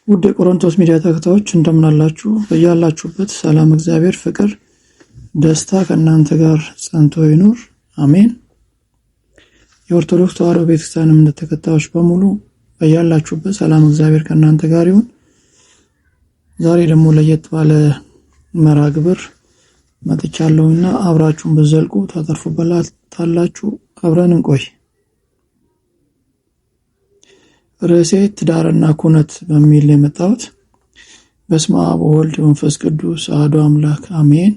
ውድ የቆሮንቶስ ሚዲያ ተከታዮች እንደምን አላችሁ? በያላችሁበት ሰላም፣ እግዚአብሔር ፍቅር፣ ደስታ ከእናንተ ጋር ጸንቶ ይኑር፣ አሜን። የኦርቶዶክስ ተዋሕዶ ቤተክርስቲያን እምነት ተከታዮች በሙሉ በያላችሁበት ሰላም እግዚአብሔር ከእናንተ ጋር ይሁን። ዛሬ ደግሞ ለየት ባለ መርሃ ግብር መጥቻለሁና አብራችሁን በዘልቁ ታተርፉበታላችሁ። አብረን እንቆይ። ርዕሴ ትዳርና ኩነት በሚል የመጣሁት። በስመ አብ ወወልድ ወመንፈስ ቅዱስ አሐዱ አምላክ አሜን።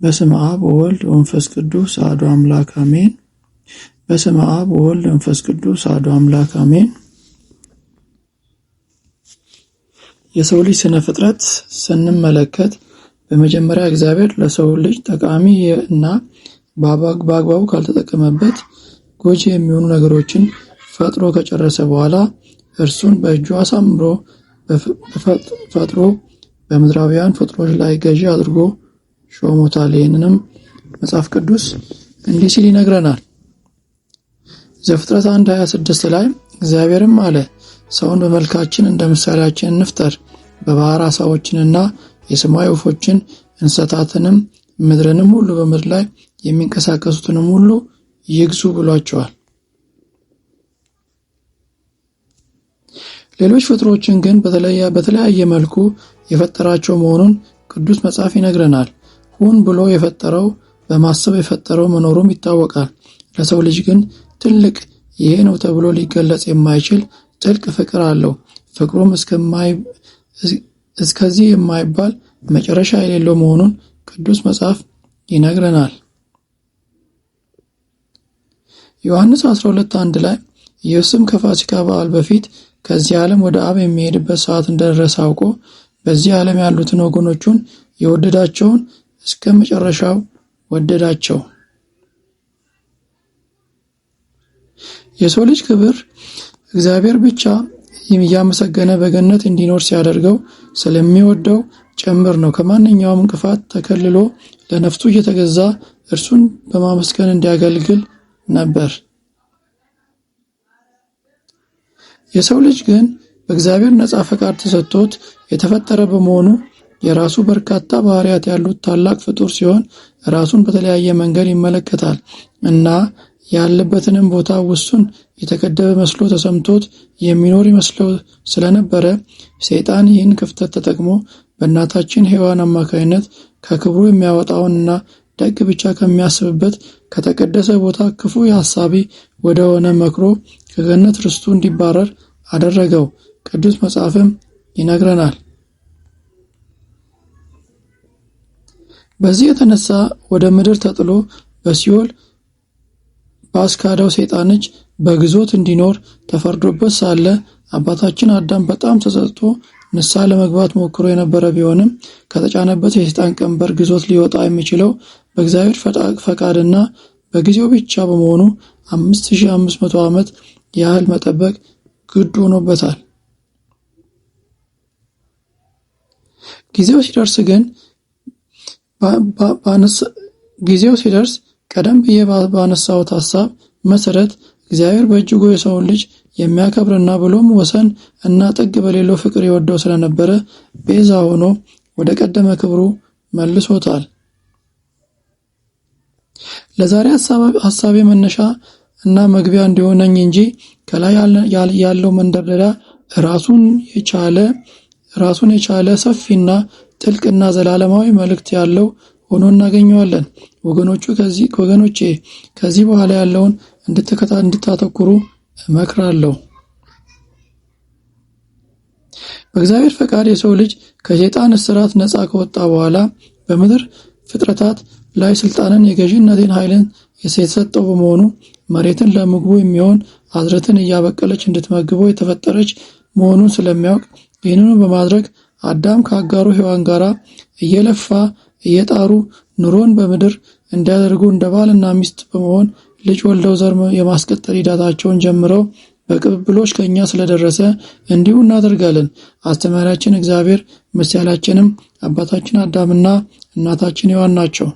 በስመ አብ ወወልድ ወመንፈስ ቅዱስ አሐዱ አምላክ አሜን። በስመ አብ ወወልድ ወመንፈስ ቅዱስ አሐዱ አምላክ አሜን። የሰው ልጅ ስነ ፍጥረት ስንመለከት በመጀመሪያ እግዚአብሔር ለሰው ልጅ ጠቃሚ እና በአግባቡ ካልተጠቀመበት ጎጂ የሚሆኑ ነገሮችን ፈጥሮ ከጨረሰ በኋላ እርሱን በእጁ አሳምሮ ፈጥሮ በምድራውያን ፍጥሮች ላይ ገዢ አድርጎ ሾሞታል። ይህንንም መጽሐፍ ቅዱስ እንዲህ ሲል ይነግረናል። ዘፍጥረት 1:26 ላይ እግዚአብሔርም አለ፣ ሰውን በመልካችን እንደ ምሳሌያችን እንፍጠር፣ በባህር ዓሣዎችንና የሰማይ ወፎችን እንስሳትንም ምድርንም ሁሉ በምድር ላይ የሚንቀሳቀሱትንም ሁሉ ይግዙ ብሏቸዋል። ሌሎች ፍጥሮችን ግን በተለያየ መልኩ የፈጠራቸው መሆኑን ቅዱስ መጽሐፍ ይነግረናል። ሁን ብሎ የፈጠረው በማሰብ የፈጠረው መኖሩም ይታወቃል። ለሰው ልጅ ግን ትልቅ ይሄ ነው ተብሎ ሊገለጽ የማይችል ጥልቅ ፍቅር አለው። ፍቅሩም እስከዚህ የማይባል መጨረሻ የሌለው መሆኑን ቅዱስ መጽሐፍ ይነግረናል። ዮሐንስ 12:1 ላይ ኢየሱስም ከፋሲካ በዓል በፊት ከዚህ ዓለም ወደ አብ የሚሄድበት ሰዓት እንደደረሰ አውቆ በዚህ ዓለም ያሉትን ወገኖቹን የወደዳቸውን እስከ መጨረሻው ወደዳቸው። የሰው ልጅ ክብር እግዚአብሔር ብቻ እያመሰገነ በገነት እንዲኖር ሲያደርገው ስለሚወደው ጭምር ነው። ከማንኛውም እንቅፋት ተከልሎ ለነፍሱ እየተገዛ እርሱን በማመስገን እንዲያገልግል ነበር። የሰው ልጅ ግን በእግዚአብሔር ነጻ ፈቃድ ተሰጥቶት የተፈጠረ በመሆኑ የራሱ በርካታ ባህሪያት ያሉት ታላቅ ፍጡር ሲሆን ራሱን በተለያየ መንገድ ይመለከታል እና ያለበትንም ቦታ ውሱን የተገደበ መስሎ ተሰምቶት የሚኖር ይመስለው ስለነበረ ሰይጣን ይህን ክፍተት ተጠቅሞ በእናታችን ሔዋን አማካይነት ከክብሩ የሚያወጣውንና ደግ ብቻ ከሚያስብበት ከተቀደሰ ቦታ ክፉ ሐሳቢ ወደሆነ መክሮ ከገነት ርስቱ እንዲባረር አደረገው። ቅዱስ መጽሐፍም ይነግረናል። በዚህ የተነሳ ወደ ምድር ተጥሎ በሲኦል ባስካደው ሰይጣን እጅ በግዞት እንዲኖር ተፈርዶበት ሳለ አባታችን አዳም በጣም ተጸጽቶ ንስሐ ለመግባት ሞክሮ የነበረ ቢሆንም ከተጫነበት የሰይጣን ቀንበር ግዞት ሊወጣ የሚችለው በእግዚአብሔር ፈቃድና በጊዜው ብቻ በመሆኑ 5500 ዓመት ያህል መጠበቅ ግድ ሆኖበታል። ጊዜው ሲደርስ ቀደም ብዬ ባነሳሁት ሐሳብ መሰረት እግዚአብሔር በእጅጉ የሰውን ልጅ የሚያከብርና ብሎም ወሰን እና ጥግ በሌለው ፍቅር ይወደው ስለነበረ ቤዛ ሆኖ ወደ ቀደመ ክብሩ መልሶታል። ለዛሬ ሐሳቤ መነሻ እና መግቢያ እንዲሆነኝ እንጂ ከላይ ያለው መንደርደሪያ ራሱን የቻለ ሰፊና ጥልቅና ዘላለማዊ መልእክት ያለው ሆኖ እናገኘዋለን። ወገኖቼ ከዚህ በኋላ ያለውን እንድታተኩሩ እመክራለሁ። በእግዚአብሔር ፈቃድ የሰው ልጅ ከሰይጣን እስራት ነፃ ከወጣ በኋላ በምድር ፍጥረታት ላይ ስልጣንን የገዢነትን ኃይልን የተሰጠው በመሆኑ መሬትን ለምግቡ የሚሆን አዝርዕትን እያበቀለች እንድትመግበው የተፈጠረች መሆኑን ስለሚያውቅ ይህንኑ በማድረግ አዳም ከአጋሩ ሔዋን ጋር እየለፋ እየጣሩ ኑሮን በምድር እንዲያደርጉ እንደ ባልና ሚስት በመሆን ልጅ ወልደው ዘር የማስቀጠል ሂደታቸውን ጀምረው በቅብብሎች ከኛ ስለደረሰ እንዲሁ እናደርጋለን። አስተማሪያችን እግዚአብሔር ምሳሌያችንም አባታችን አዳምና እናታችን ሔዋን ናቸው።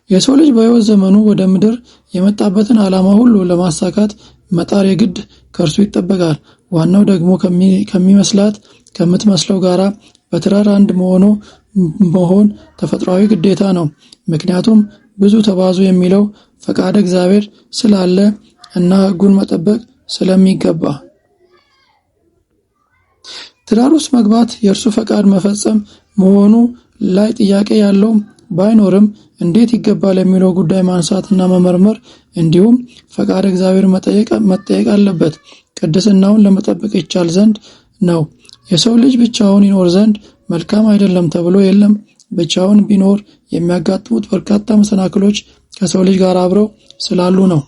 የሰው ልጅ በሕይወት ዘመኑ ወደ ምድር የመጣበትን ዓላማ ሁሉ ለማሳካት መጣር የግድ ከእርሱ ይጠበቃል። ዋናው ደግሞ ከምትመስለው ጋራ በትዳር አንድ መሆን ተፈጥሯዊ ግዴታ ነው። ምክንያቱም ብዙ ተባዙ የሚለው ፈቃደ እግዚአብሔር ስላለ እና ሕጉን መጠበቅ ስለሚገባ። ትዳር ውስጥ መግባት የእርሱ ፈቃድ መፈጸም መሆኑ ላይ ጥያቄ ያለው ባይኖርም እንዴት ይገባል የሚለው ጉዳይ ማንሳትና መመርመር እንዲሁም ፈቃደ እግዚአብሔር መጠየቅ አለበት። ቅድስናውን ለመጠበቅ ይቻል ዘንድ ነው። የሰው ልጅ ብቻውን ይኖር ዘንድ መልካም አይደለም ተብሎ የለም። ብቻውን ቢኖር የሚያጋጥሙት በርካታ መሰናክሎች ከሰው ልጅ ጋር አብረው ስላሉ ነው።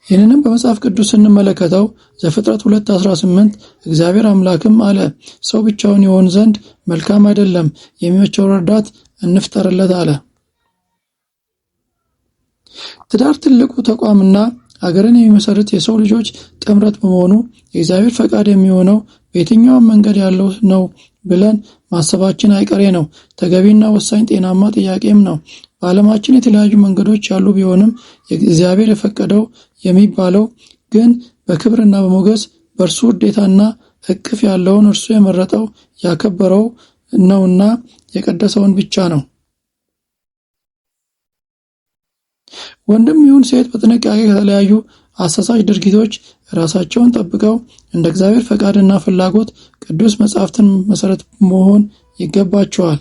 ይህንንም በመጽሐፍ ቅዱስ ስንመለከተው ዘፍጥረት 2:18 እግዚአብሔር አምላክም አለ፣ ሰው ብቻውን ይሆን ዘንድ መልካም አይደለም፣ የሚመቸው ረዳት እንፍጠርለት አለ። ትዳር ትልቁ ተቋምና አገርን የሚመሰርት የሰው ልጆች ጥምረት በመሆኑ የእግዚአብሔር ፈቃድ የሚሆነው በየትኛውም መንገድ ያለው ነው ብለን ማሰባችን አይቀሬ ነው። ተገቢና ወሳኝ ጤናማ ጥያቄም ነው። በዓለማችን የተለያዩ መንገዶች ያሉ ቢሆንም እግዚአብሔር የፈቀደው የሚባለው ግን በክብርና በሞገስ በእርሱ ውዴታና እቅፍ ያለውን እርሱ የመረጠው ያከበረው ነውና የቀደሰውን ብቻ ነው። ወንድም ይሁን ሴት በጥንቃቄ ከተለያዩ አሳሳች ድርጊቶች ራሳቸውን ጠብቀው እንደ እግዚአብሔር ፈቃድና ፍላጎት ቅዱስ መጻሕፍትን መሰረት መሆን ይገባቸዋል።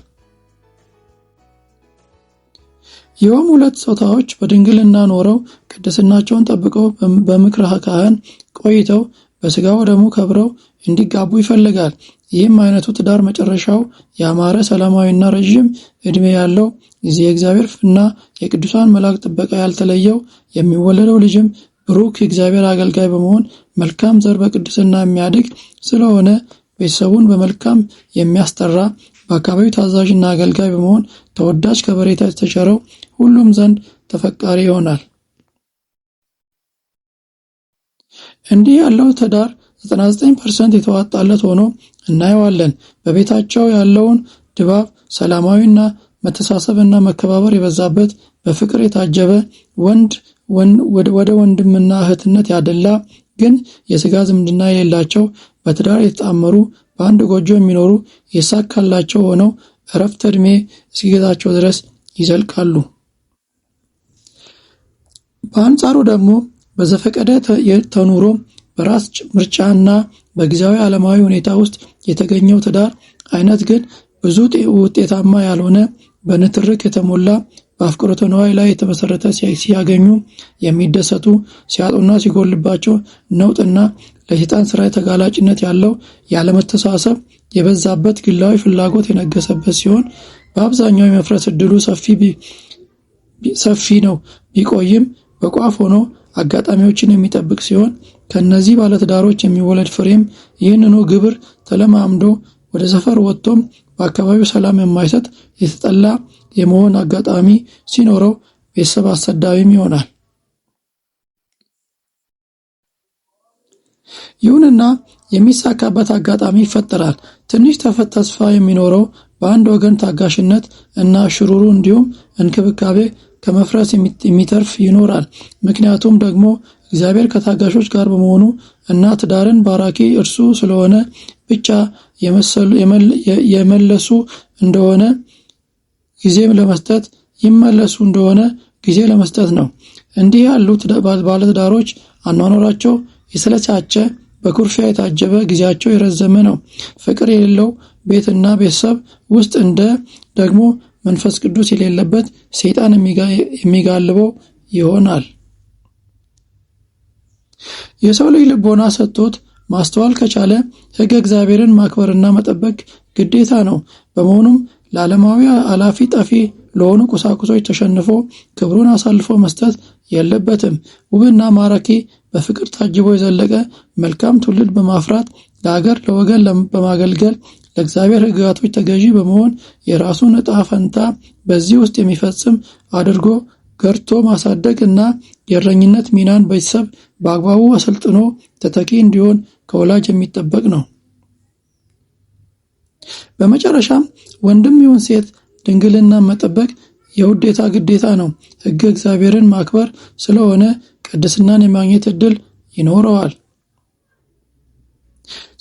ይህም ሁለት ጾታዎች በድንግልና ኖረው ቅድስናቸውን ጠብቀው በምክረ ካህን ቆይተው በሥጋ ወደሙ ከብረው እንዲጋቡ ይፈልጋል። ይህም አይነቱ ትዳር መጨረሻው ያማረ ሰላማዊና ረዥም ዕድሜ ያለው የእግዚአብሔርና የቅዱሳን መላእክት ጥበቃ ያልተለየው የሚወለደው ልጅም ብሩክ የእግዚአብሔር አገልጋይ በመሆን መልካም ዘር በቅድስና የሚያድግ ስለሆነ ቤተሰቡን በመልካም የሚያስጠራ በአካባቢው ታዛዥና አገልጋይ በመሆን ተወዳጅ ከበሬታ የተቸረው ሁሉም ዘንድ ተፈቃሪ ይሆናል። እንዲህ ያለው ትዳር 99% የተዋጣለት ሆኖ እናየዋለን። በቤታቸው ያለውን ድባብ ሰላማዊና መተሳሰብና መከባበር የበዛበት በፍቅር የታጀበ ወደ ወንድምና እህትነት ያደላ ግን የሥጋ ዝምድና የሌላቸው በትዳር የተጣመሩ በአንድ ጎጆ የሚኖሩ የሳካላቸው ሆነው እረፍተ ዕድሜ እስኪገዛቸው ድረስ ይዘልቃሉ። በአንጻሩ ደግሞ በዘፈቀደ ተኑሮ በራስ ምርጫና በጊዜያዊ ዓለማዊ ሁኔታ ውስጥ የተገኘው ትዳር አይነት ግን ብዙ ውጤታማ ያልሆነ በንትርክ የተሞላ በአፍቅሮተ ነዋይ ላይ የተመሰረተ ሲያገኙ የሚደሰቱ ሲያጡና ሲጎልባቸው ነውጥና ለሰይጣን ስራ ተጋላጭነት ያለው ያለመተሳሰብ የበዛበት ግላዊ ፍላጎት የነገሰበት ሲሆን በአብዛኛው የመፍረስ ዕድሉ ሰፊ ነው። ቢቆይም በቋፍ ሆኖ አጋጣሚዎችን የሚጠብቅ ሲሆን ከነዚህ ባለትዳሮች የሚወለድ ፍሬም ይህንኑ ግብር ተለማምዶ ወደ ሰፈር ወጥቶም በአካባቢው ሰላም የማይሰጥ የተጠላ የመሆን አጋጣሚ ሲኖረው ቤተሰብ አሰዳቢም ይሆናል። ይሁንና የሚሳካበት አጋጣሚ ይፈጠራል። ትንሽ ተስፋ የሚኖረው በአንድ ወገን ታጋሽነት እና ሽሩሩ እንዲሁም እንክብካቤ ከመፍረስ የሚተርፍ ይኖራል። ምክንያቱም ደግሞ እግዚአብሔር ከታጋሾች ጋር በመሆኑ እና ትዳርን ባራኪ እርሱ ስለሆነ ብቻ የመለሱ እንደሆነ ይመለሱ እንደሆነ ጊዜ ለመስጠት ነው። እንዲህ ያሉት ባለትዳሮች አኗኗራቸው የሰለቻቸ በኩርፊያ የታጀበ ጊዜያቸው የረዘመ ነው። ፍቅር የሌለው ቤትና ቤተሰብ ውስጥ ደግሞ መንፈስ ቅዱስ የሌለበት ሰይጣን የሚጋልበው ይሆናል። የሰው ልጅ ልቦና ሰጥቶት ማስተዋል ከቻለ ሕገ እግዚአብሔርን ማክበርና መጠበቅ ግዴታ ነው። በመሆኑም ለዓለማዊ አላፊ ጠፊ ለሆኑ ቁሳቁሶች ተሸንፎ ክብሩን አሳልፎ መስጠት የለበትም። ውብና ማራኪ በፍቅር ታጅቦ የዘለቀ መልካም ትውልድ በማፍራት ለሀገር ለወገን በማገልገል ለእግዚአብሔር ሕግጋቶች ተገዢ በመሆን የራሱን ዕጣ ፈንታ በዚህ ውስጥ የሚፈጽም አድርጎ ገርቶ ማሳደግ እና የእረኝነት ሚናን ቤተሰብ በአግባቡ አሰልጥኖ ተተኪ እንዲሆን ከወላጅ የሚጠበቅ ነው። በመጨረሻም ወንድም ይሁን ሴት ድንግልና መጠበቅ የውዴታ ግዴታ ነው። ሕገ እግዚአብሔርን ማክበር ስለሆነ ቅድስናን የማግኘት ዕድል ይኖረዋል።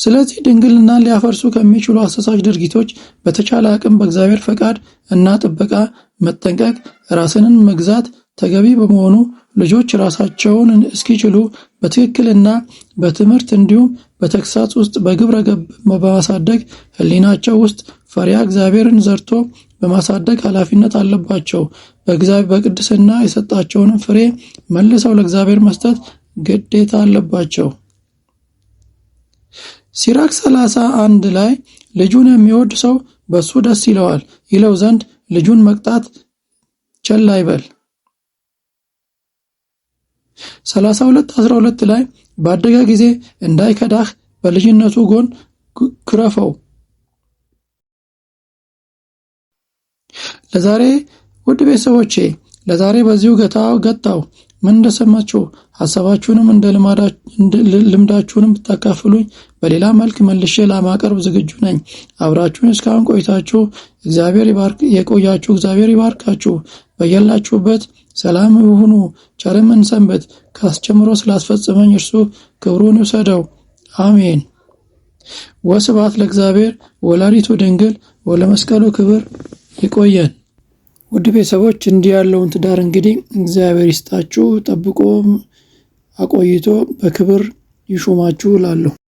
ስለዚህ ድንግልናን ሊያፈርሱ ከሚችሉ አሳሳች ድርጊቶች በተቻለ አቅም በእግዚአብሔር ፈቃድ እና ጥበቃ መጠንቀቅ፣ ራስንን መግዛት ተገቢ በመሆኑ ልጆች ራሳቸውን እስኪችሉ በትክክልና በትምህርት እንዲሁም በተግሳጽ ውስጥ በግብረ ገብ በማሳደግ ሕሊናቸው ውስጥ ፈሪሃ እግዚአብሔርን ዘርቶ በማሳደግ ኃላፊነት አለባቸው። በቅድስና የሰጣቸውንም ፍሬ መልሰው ለእግዚአብሔር መስጠት ግዴታ አለባቸው። ሲራክ 31 ላይ ልጁን የሚወድ ሰው በሱ ደስ ይለዋል ይለው ዘንድ ልጁን መቅጣት ቸል አይበል። 32:12 ላይ ባደገ ጊዜ እንዳይከዳህ በልጅነቱ ጎን ክረፈው። ለዛሬ ውድ ቤተሰቦቼ ለዛሬ በዚሁ ገታው። ምን እንደሰማችሁ ሐሳባችሁንም እንደ ልምዳችሁንም ብታካፍሉኝ በሌላ መልክ መልሼ ለማቅረብ ዝግጁ ነኝ። አብራችሁን እስካሁን ቆይታችሁ እግዚአብሔር ይባርካችሁ። በየላችሁበት ሰላም ይሁኑ። ቸርም እንሰንብት። ካስጀምሮ ስላስፈጸመኝ እርሱ ክብሩን ይውሰደው። አሜን። ወስብሐት ለእግዚአብሔር ወላዲቱ ድንግል ወለመስቀሉ ክብር። ይቆየን። ውድ ቤተሰቦች እንዲህ ያለውን ትዳር እንግዲህ እግዚአብሔር ይስጣችሁ፣ ጠብቆ አቆይቶ በክብር ይሾማችሁ እላለሁ።